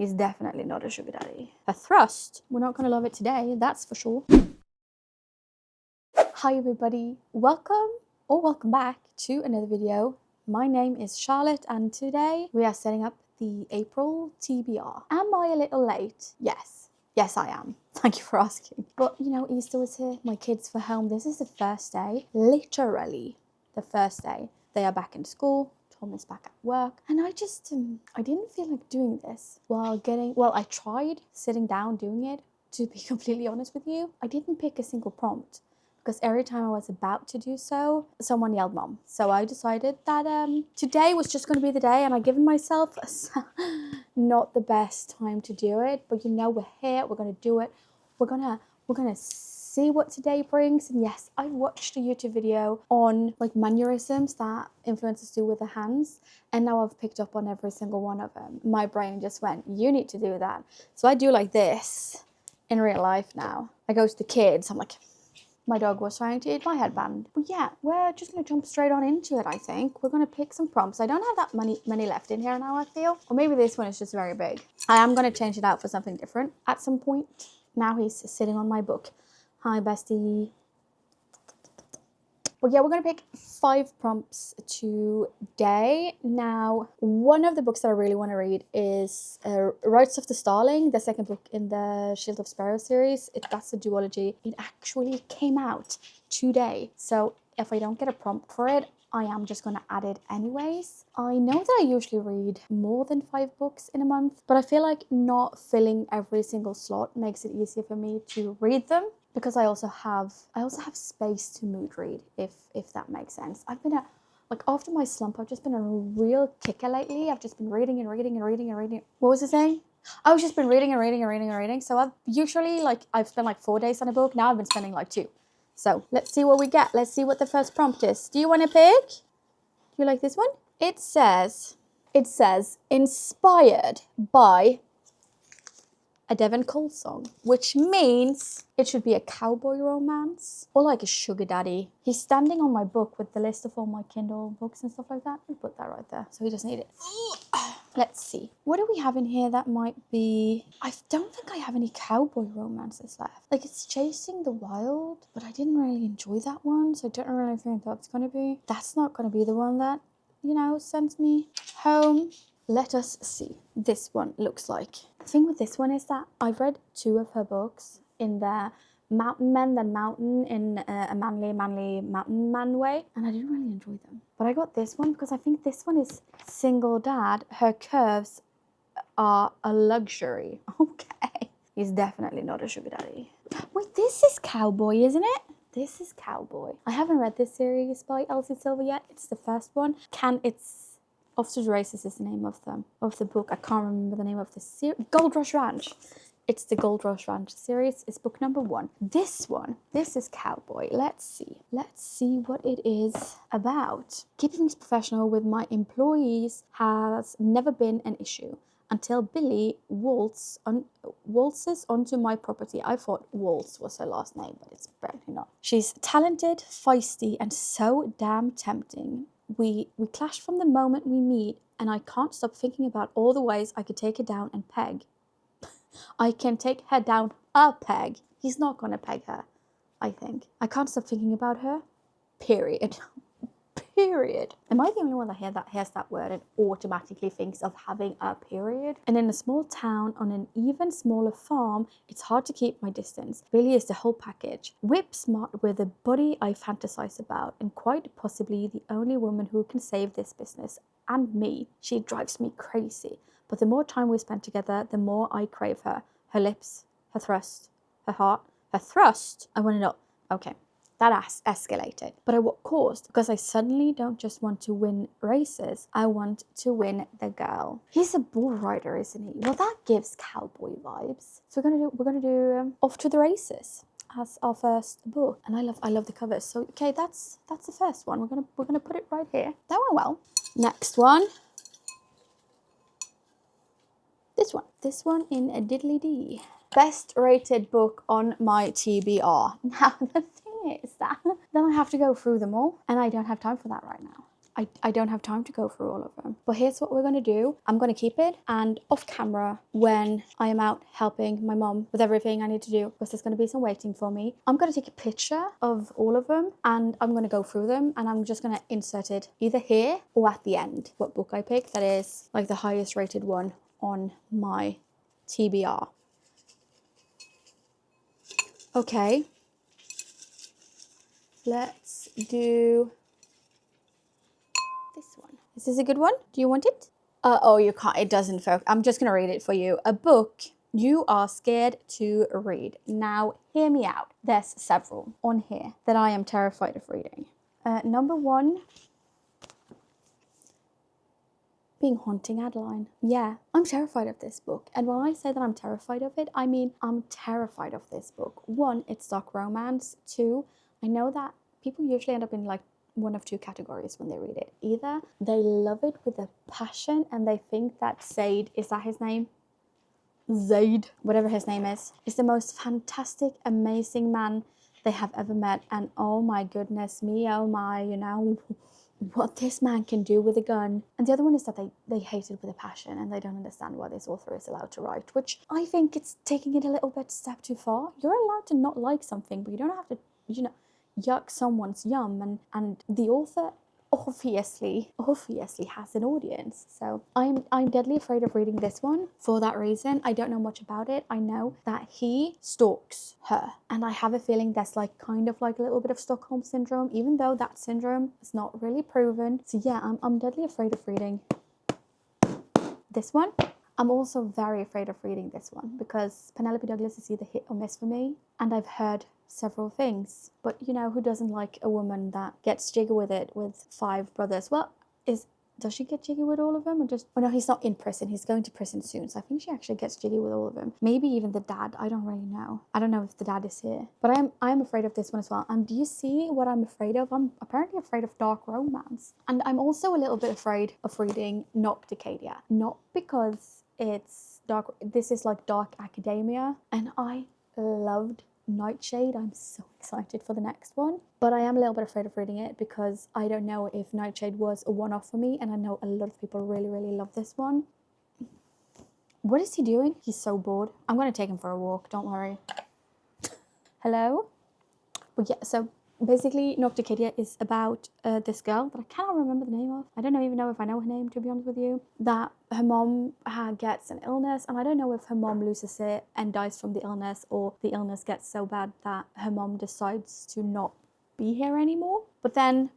He's definitely not a sugar daddy. A thrust, we're not gonna love it today, that's for sure. Hi everybody, welcome back to another video. My name is Charlotte and today we are setting up the April TBR. Am I a little late? Yes I am. Thank you for asking. But you know, Easter was here, my kids were home. This is the first day, literally the first day. They are back in school. Tom is back at work, and I just I didn't feel like doing this I tried sitting down doing it. To be completely honest with you, I didn't pick a single prompt because every time I was about to do so, someone yelled mom. So I decided that today was just going to be the day, and I given myself not the best time to do it, but you know, we're here, we're going to do it. We're gonna see what today brings. And yes, I watched a YouTube video on like mannerisms that influencers do with their hands, and now I've picked up on every single one of them. My brain just went, you need to do that. So I do like this in real life now. I go to the kids, I'm like, my dog was trying to eat my headband. But yeah, we're just gonna jump straight on into it. I think we're gonna pick some prompts. I don't have that many left in here now, I feel, or maybe this one is just very big. I am gonna change it out for something different at some point. Now he's sitting on my book. Hi, bestie. Well, yeah, we're going to pick 5 prompts today. Now, one of the books that I really want to read is Rights of the Starling, the second book in the Shield of Sparrow series. That's a duology. It actually came out today. So if I don't get a prompt for it, I am just going to add it anyways. I know that I usually read more than 5 books in a month, but I feel like not filling every single slot makes it easier for me to read them, because I also have space to mood read, if that makes sense. I've been after my slump, I've just been on a real kicker lately. I've just been reading and reading and reading and reading. What was I saying? I've just been reading and reading and reading and reading. So I've usually I've spent 4 days on a book. Now I've been spending 2. So let's see what we get. Let's see what the first prompt is. Do you want to pick? Do you like this one? It says inspired by a Devon Cole song, which means it should be a cowboy romance or like a sugar daddy. He's standing on my book with the list of all my Kindle books and stuff like that. I'll put that right there so he doesn't need it. Let's see. What do we have in here that might be... I don't think I have any cowboy romances left. It's Chasing the Wild, but I didn't really enjoy that one, so I don't really think that's going to be... That's not going to be the one that, you know, sends me home. Let us see. This one looks like... The thing with this one is that I've read 2 of her books in the Mountain Men Then Mountain in a manly mountain man way, and I didn't really enjoy them. But I got this one because I think this one is single dad. Her curves are a luxury. Okay. He's definitely not a sugar daddy. Wait, this is cowboy, isn't it? This is cowboy. I haven't read this series by Elsie Silver yet. It's the first one. It's Off to the Races is the name of the book. I can't remember the name of the series. Gold Rush Ranch. It's the Gold Rush Ranch series. It's book number 1. This is cowboy. Let's see what it is about. Keeping things professional with my employees has never been an issue until Billy waltzes onto my property. I thought Waltz was her last name, but it's apparently not. She's talented, feisty, and so damn tempting. We clash from the moment we meet, and I can't stop thinking about all the ways I could take her down and peg. I can take her down a peg. He's not going to peg her, I think. I can't stop thinking about her. Period. Period. Am I the only one that hears that word and automatically thinks of having a period? And in a small town on an even smaller farm, it's hard to keep my distance. Billy is the whole package. Whip smart with a body I fantasize about, and quite possibly the only woman who can save this business and me. She drives me crazy. But the more time we spend together, the more I crave her. Her lips, her thrust, her heart, her thrust. I want to know. Okay. That escalated. But at what cost? Because I suddenly don't just want to win races. I want to win the girl. He's a bull rider, isn't he? Well, that gives cowboy vibes. So we're gonna do Off to the Races as our first book. And I love the covers. So okay, that's the first one. We're gonna put it right here. That went well. Next one. This one in a diddly D. Best rated book on my TBR. Now the thing is that then I have to go through them all, and I don't have time for that right now. I don't have time to go through all of them. But here's what we're going to do. I'm going to keep it, and off camera, when I am out helping my mom with everything I need to do, because there's going to be some waiting for me, I'm going to take a picture of all of them, and I'm going to go through them, and I'm just going to insert it either here or at the end, what book I picked. That is like the highest rated one on my TBR. Okay. Let's do this one. Is this a good one? Do you want it? Oh, you can't. It doesn't focus. I'm just going to read it for you. A book you are scared to read. Now, hear me out. There's several on here that I am terrified of reading. Number one, being Haunting Adeline. Yeah, I'm terrified of this book. And when I say that I'm terrified of it, I mean I'm terrified of this book. One, it's dark romance. Two, I know that people usually end up in like one of two categories when they read it. Either they love it with a passion and they think that Zaid, is that his name? Zaid, whatever his name is the most fantastic, amazing man they have ever met. And oh my goodness me, oh my, you know, what this man can do with a gun. And the other one is that they hate it with a passion and they don't understand why this author is allowed to write, which I think it's taking it a little bit step too far. You're allowed to not like something, but you don't have to, you know, yuck someone's yum. And the author obviously has an audience. So I'm deadly afraid of reading this one for that reason. I don't know much about it. I know that he stalks her, and I have a feeling there's like kind of like a little bit of Stockholm syndrome, even though that syndrome is not really proven. So yeah, I'm deadly afraid of reading this one. I'm also very afraid of reading this one because Penelope Douglas is either hit or miss for me, and I've heard several things. But you know, who doesn't like a woman that gets jiggy with it with 5 brothers? Well, does she get jiggy with all of them? Or just, oh no, he's not in prison. He's going to prison soon. So I think she actually gets jiggy with all of them. Maybe even the dad. I don't really know. I don't know if the dad is here. But I'm afraid of this one as well. And do you see what I'm afraid of? I'm apparently afraid of dark romance. And I'm also a little bit afraid of reading Nocticadia. Not because it's dark. This is like dark academia. And I loved Nightshade. I'm so excited for the next one, but I am a little bit afraid of reading it because I don't know if Nightshade was a one-off for me, and I know a lot of people really love this one. What is he doing? He's so bored. I'm going to take him for a walk, don't worry. Hello? But yeah, so basically Nocticadia is about this girl that I cannot remember the name of. I don't even know if I know her name, to be honest with you. That her mom gets an illness, and I don't know if her mom loses it and dies from the illness, or the illness gets so bad that her mom decides to not be here anymore. But then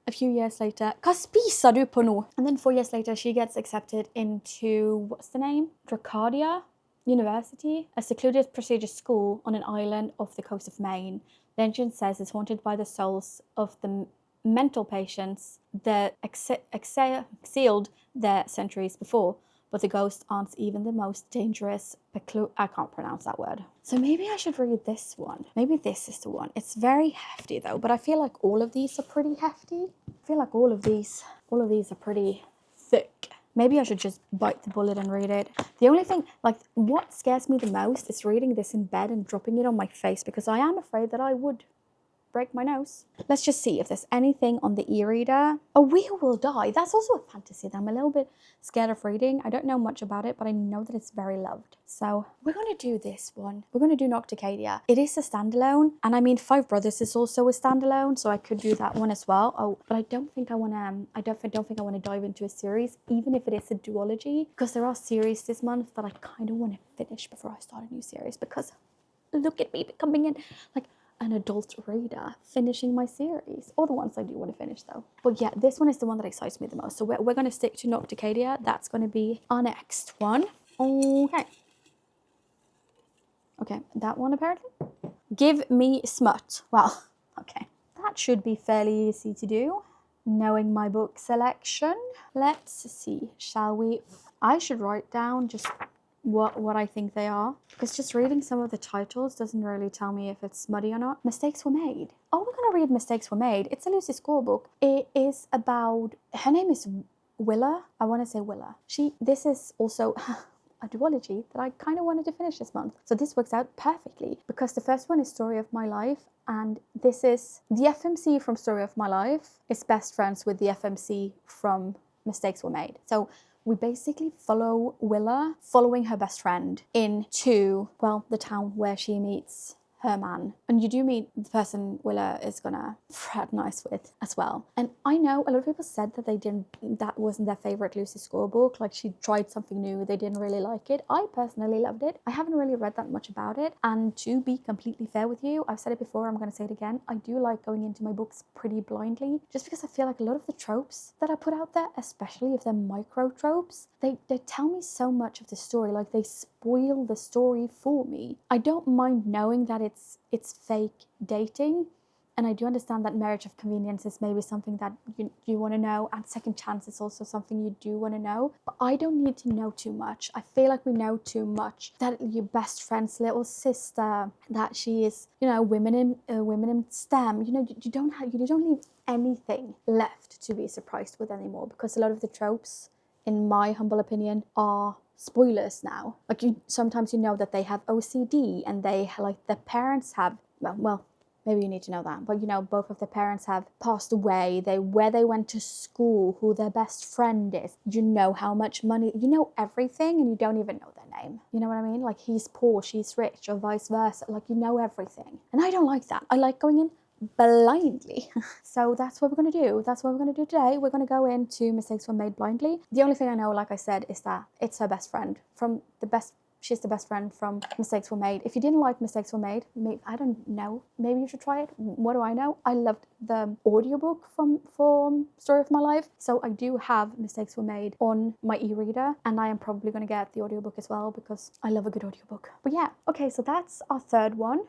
a few years later, and then 4 years later she gets accepted into, what's the name? Dracardia University, a secluded prestigious school on an island off the coast of Maine. Legend says it's haunted by the souls of the mental patients that exiled there centuries before, but the ghosts aren't even the most dangerous. I can't pronounce that word. So maybe I should read this one. Maybe this is the one. It's very hefty though, but I feel like all of these are pretty hefty. I feel like all of these are pretty thick. Maybe I should just bite the bullet and read it. The only thing, like, what scares me the most is reading this in bed and dropping it on my face, because I am afraid that I would break my nose. Let's just see if there's anything on the e-reader. A Wheel Will Die. That's also a fantasy that I'm a little bit scared of reading. I don't know much about it, but I know that it's very loved. So we're going to do this one. We're going to do Nocticadia. It is a standalone, and I mean 5 Brothers is also a standalone, so I could do that one as well. Oh, but I don't think I want to. I don't think I want to dive into a series, even if it is a duology, because there are series this month that I kind of want to finish before I start a new series. Because look at me becoming an adult reader, finishing my series. All the ones I do want to finish though. But yeah, this one is the one that excites me the most. So we're going to stick to Nocticadia. That's going to be our next one. Okay, that one apparently. Give Me Smut. Well, okay. That should be fairly easy to do, knowing my book selection. Let's see, shall we? I should write down just what I think they are, because just reading some of the titles doesn't really tell me if it's smutty or not. Mistakes Were Made. Oh, we're gonna read Mistakes Were Made. It's a Lucy Score book. It is about, her name is Willa. I want to say Willa. This is also a duology that I kind of wanted to finish this month. So this works out perfectly because the first one is Story of My Life, and this is the FMC from Story of My Life is best friends with the FMC from Mistakes Were Made. So we basically follow Willa following her best friend into, well, the town where she meets her man. And you do meet the person Willa is gonna fraternize with as well. And I know a lot of people said that that wasn't their favorite Lucy Score book. Like, she tried something new, they didn't really like it. I personally loved it. I haven't really read that much about it. And to be completely fair with you, I've said it before, I'm gonna say it again, I do like going into my books pretty blindly, just because I feel like a lot of the tropes that I put out there, especially if they're micro tropes, they tell me so much of the story. Like, they spoil the story for me. I don't mind knowing that it's fake dating, and I do understand that marriage of convenience is maybe something that you want to know, and second chance is also something you do want to know, but I don't need to know too much. I feel like we know too much, that your best friend's little sister, that she is, you know, women in STEM, you know, you don't leave anything left to be surprised with anymore, because a lot of the tropes, in my humble opinion, are spoilers now. Like, sometimes you know that they have OCD, and they, like, their parents have, well, maybe you need to know that, but you know, both of their parents have passed away, where they went to school, who their best friend is, you know how much money, you know everything, and you don't even know their name. You know what I mean? Like, he's poor, she's rich, or vice versa. Like, you know everything. And I don't like that. I like going in blindly. So that's what we're going to do. That's what we're going to do today. We're going to go into Mistakes Were Made blindly. The only thing I know, like I said, is that it's her best friend from she's the best friend from Mistakes Were Made. If you didn't like Mistakes Were Made, I don't know, maybe you should try it. What do I know? I loved the audiobook from Story of My Life. So I do have Mistakes Were Made on my e-reader, and I am probably going to get the audiobook as well, because I love a good audiobook. But yeah, okay, so that's our third one.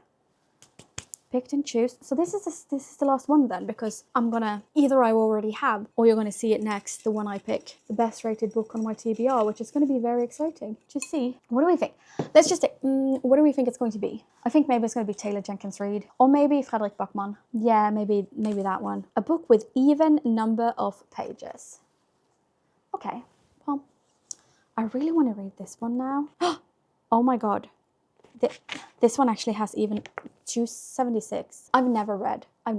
Picked and choose. So this is the last one then, because I'm gonna, either I already have, or you're gonna see it next, the one I pick, the best rated book on my TBR, which is gonna be very exciting to see. What do we think? Let's just what do we think it's going to be? I think maybe it's going to be Taylor Jenkins Reid, or maybe Fredrik Backman. Yeah, maybe that one. A book with even number of pages. Okay, well, I really want to read this one now. Oh my god. This one actually has even 276. I've never read it. I've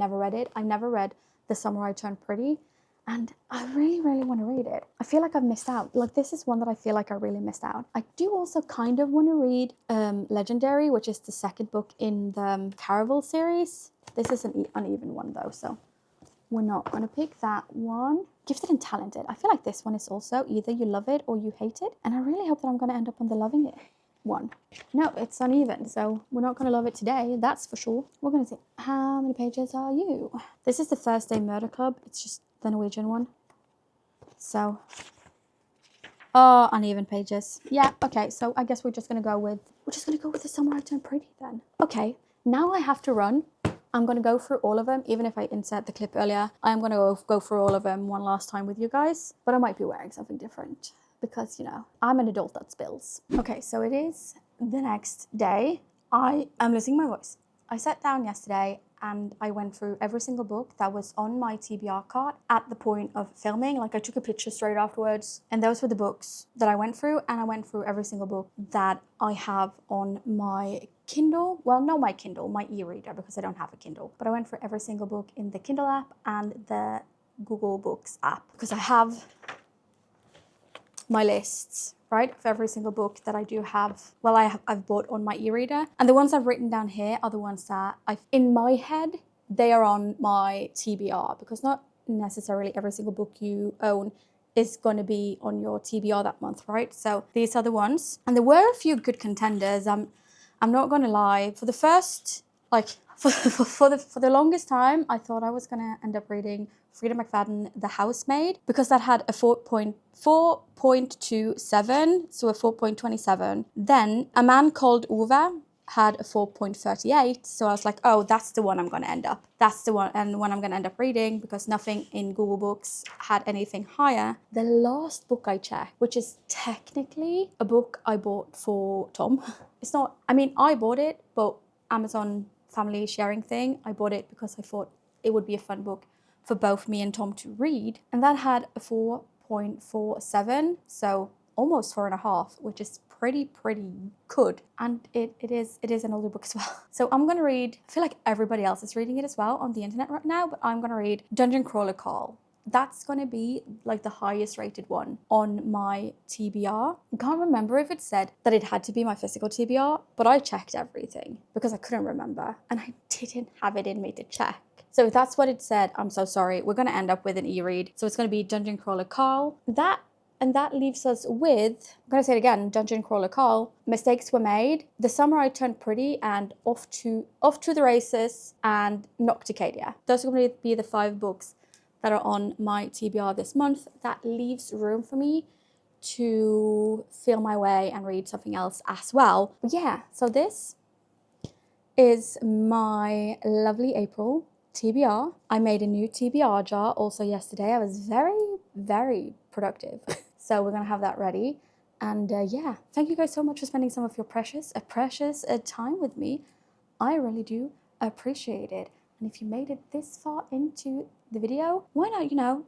never read The Summer I Turned Pretty, and I really, really want to read it. I feel like I've missed out. Like, this is one that I feel like I really missed out. I do also kind of want to read Legendary, which is the second book in the Caraval series. This is an uneven one though, so we're not going to pick that one. Gifted and Talented. I feel like this one is also either you love it or you hate it, and I really hope that I'm going to end up on the loving it one. No, it's uneven, so we're not going to love it today, that's for sure. We're going to see, how many pages are you? This is the First Day Murder Club. It's just the Norwegian one. So, oh, uneven pages. Yeah, okay, so I guess we're just going to go with The Summer I Turned Pretty then. Okay, now I have to run. I'm going to go through all of them, even if I insert the clip earlier. I'm going to go through all of them one last time with you guys, but I might be wearing something different, because, you know, I'm an adult that spills. Okay, so it is the next day. I am losing my voice. I sat down yesterday and I went through every single book that was on my TBR card at the point of filming. Like, I took a picture straight afterwards, and those were the books that I went through, and I went through every single book that I have on my Kindle. Well, not my Kindle, my e-reader, because I don't have a Kindle. But I went through every single book in the Kindle app and the Google Books app, because I have my lists, right, of every single book that I do have. Well, I've bought on my e-reader, and the ones I've written down here are the ones that in my head, they are on my TBR, because not necessarily every single book you own is going to be on your TBR that month, right? So these are the ones, and there were a few good contenders. I'm not going to lie. For the first, like, for the longest time, I thought I was going to end up reading Frida McFadden, The Housemaid, because that had a 4.27, so a 4.27. Then A Man Called Ove had a 4.38, so I was like, oh, that's the one I'm going to end up. That's the one, and one I'm going to end up reading, because nothing in Google Books had anything higher. The last book I checked, which is technically a book I bought for Tom. It's not, I mean, I bought it, but Amazon family sharing thing, I bought it because I thought it would be a fun book for both me and Tom to read, and that had a 4.47, so almost 4.5, which is pretty good, and it is an older book as well. So I'm gonna read, I feel like everybody else is reading it as well on the internet right now, but I'm gonna read Dungeon Crawler Call. That's gonna be like the highest rated one on my TBR. I can't remember if it said that it had to be my physical TBR, but I checked everything because I couldn't remember and I didn't have it in me to check. So if that's what it said, I'm so sorry. We're gonna end up with an e-read. So it's gonna be Dungeon Crawler Call. That leaves us with, I'm gonna say it again, Dungeon Crawler Call, Mistakes Were Made, The Summer I Turned Pretty, and Off to the Races, and Nocticadia. Those are gonna be the 5 books that are on my TBR this month. That leaves room for me to feel my way and read something else as well. But yeah, so this is my lovely April TBR. I made a new TBR jar also yesterday. I was very productive. So we're gonna have that ready. And yeah, thank you guys so much for spending some of your precious time with me. I really do appreciate it. And if you made it this far into the video, why not,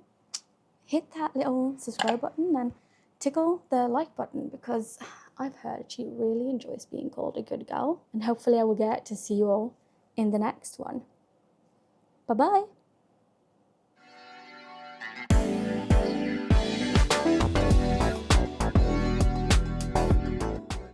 hit that little subscribe button and tickle the like button, because I've heard she really enjoys being called a good girl. And hopefully I will get to see you all in the next one. Bye-bye.